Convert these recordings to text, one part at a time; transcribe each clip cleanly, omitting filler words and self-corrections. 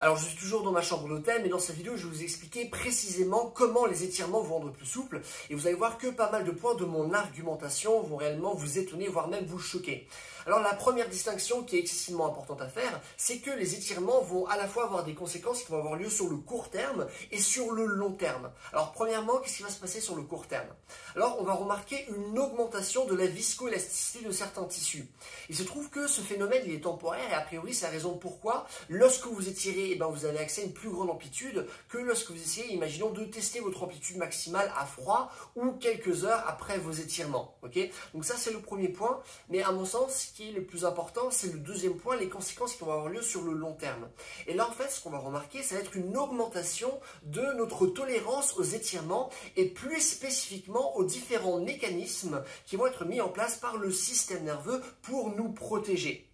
Alors je suis toujours dans ma chambre d'hôtel, mais dans cette vidéo je vais vous expliquer précisément comment les étirements vous rendre plus souple et vous allez voir que pas mal de points de mon argumentation vont réellement vous étonner, voire même vous choquer. Alors la première distinction qui est excessivement importante à faire, c'est que les étirements vont à la fois avoir des conséquences qui vont avoir lieu sur le court terme et sur le long terme. Alors premièrement, qu'est-ce qui va se passer sur le court terme? Alors on va remarquer une augmentation de la viscoélasticité de certains tissus. Il se trouve que ce phénomène il est temporaire et a priori c'est la raison pourquoi lorsque vous étirez, vous avez accès à une plus grande amplitude que lorsque vous essayez, imaginons, de tester votre amplitude maximale à froid ou quelques heures après vos étirements. Donc ça, c'est le premier point. Mais à mon sens, ce qui est le plus important, c'est le deuxième point, les conséquences qui vont avoir lieu sur le long terme. Et là, en fait, ce qu'on va remarquer, ça va être une augmentation de notre tolérance aux étirements et plus spécifiquement aux différents mécanismes qui vont être mis en place par le système nerveux pour nous protéger.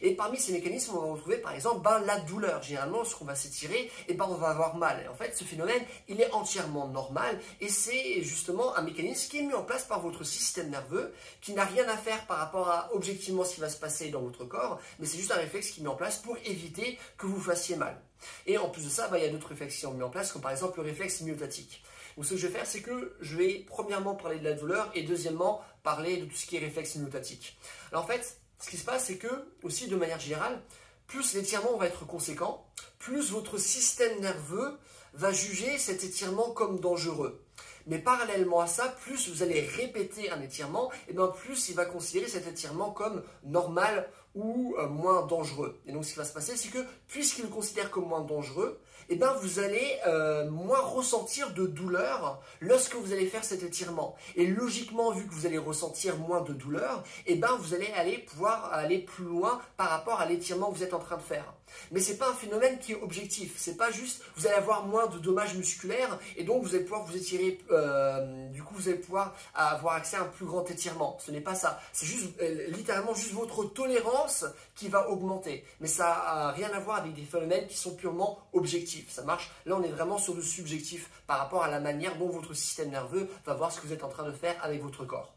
Et parmi ces mécanismes, on va retrouver par exemple la douleur. Généralement, lorsqu'on va s'étirer, on va avoir mal. Et en fait, ce phénomène, il est entièrement normal et c'est justement un mécanisme qui est mis en place par votre système nerveux qui n'a rien à faire par rapport à objectivement ce qui va se passer dans votre corps, mais c'est juste un réflexe qui est mis en place pour éviter que vous fassiez mal. Et en plus de ça, il y a d'autres réflexes qui sont mis en place, comme par exemple le réflexe myotatique. Donc ce que je vais faire, c'est que je vais premièrement parler de la douleur et deuxièmement parler de tout ce qui est réflexe myotatique. Alors en fait, ce qui se passe, c'est que, aussi de manière générale, plus l'étirement va être conséquent, plus votre système nerveux va juger cet étirement comme dangereux. Mais parallèlement à ça, plus vous allez répéter un étirement, plus il va considérer cet étirement comme normal ou moins dangereux. Et donc ce qui va se passer, c'est que puisqu'il le considère comme moins dangereux, vous allez moins ressentir de douleur lorsque vous allez faire cet étirement. Et logiquement, vu que vous allez ressentir moins de douleur, vous allez pouvoir aller plus loin par rapport à l'étirement que vous êtes en train de faire. Mais ce n'est pas un phénomène qui est objectif. C'est pas juste vous allez avoir moins de dommages musculaires et donc vous allez pouvoir vous étirer. Du coup, vous allez pouvoir avoir accès à un plus grand étirement. Ce n'est pas ça. C'est juste littéralement juste votre tolérance qui va augmenter. Mais ça n'a rien à voir avec des phénomènes qui sont purement objectifs. Ça marche. Là, on est vraiment sur le subjectif par rapport à la manière dont votre système nerveux va voir ce que vous êtes en train de faire avec votre corps.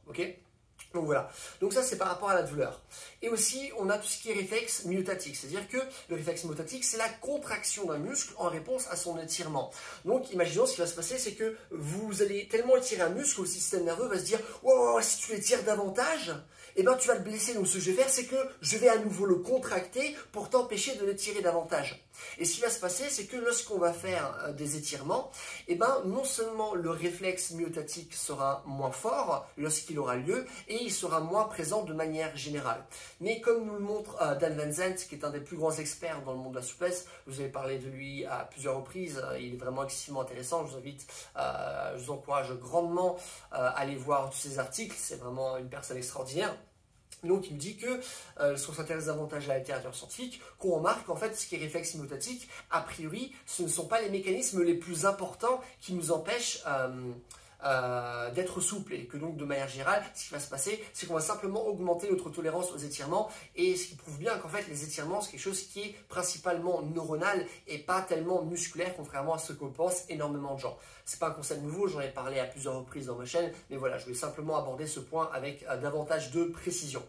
Donc voilà, donc ça c'est par rapport à la douleur. Et aussi on a tout ce qui est réflexe myotatique, c'est-à-dire que le réflexe myotatique c'est la contraction d'un muscle en réponse à son étirement. Donc imaginons ce qui va se passer, c'est que vous allez tellement étirer un muscle, le système nerveux va se dire « Oh, si tu l'étires davantage, tu vas le blesser. » Donc ce que je vais faire, c'est que je vais à nouveau le contracter pour t'empêcher de l'étirer davantage. Et ce qui va se passer, c'est que lorsqu'on va faire des étirements, non seulement le réflexe myotatique sera moins fort lorsqu'il aura lieu, et il sera moins présent de manière générale. Mais comme nous le montre Dan Van Zandt, qui est un des plus grands experts dans le monde de la souplesse, vous avez parlé de lui à plusieurs reprises, il est vraiment excessivement intéressant, je vous encourage grandement à aller voir tous ses articles, c'est vraiment une personne extraordinaire. Donc il me dit que, si on s'intéresse davantage à la littérature scientifique, qu'on remarque qu'en fait ce qui est réflexe myotatique, a priori, ce ne sont pas les mécanismes les plus importants qui nous empêchent d'être souple et que donc de manière générale ce qui va se passer c'est qu'on va simplement augmenter notre tolérance aux étirements et ce qui prouve bien qu'en fait les étirements c'est quelque chose qui est principalement neuronal et pas tellement musculaire contrairement à ce que pensent énormément de gens. C'est pas un concept nouveau, j'en ai parlé à plusieurs reprises dans ma chaîne, mais voilà, je voulais simplement aborder ce point avec davantage de précision.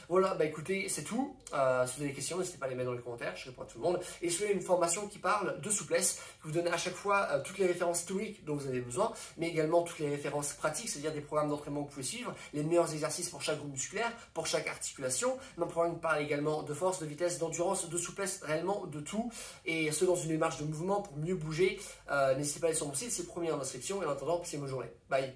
Voilà, écoutez, c'est tout. Si vous avez des questions, n'hésitez pas à les mettre dans les commentaires, je réponds à tout le monde. Et si vous voulez une formation qui parle de souplesse, qui vous donne à chaque fois toutes les références théoriques dont vous avez besoin, mais également toutes les références pratiques, c'est-à-dire des programmes d'entraînement que vous pouvez suivre, les meilleurs exercices pour chaque groupe musculaire, pour chaque articulation. Mon programme parle également de force, de vitesse, d'endurance, de souplesse, réellement de tout, et ce dans une démarche de mouvement pour mieux bouger. N'hésitez pas à aller sur mon site, c'est le premier en inscription, et en attendant, passez une bonne journée. Bye.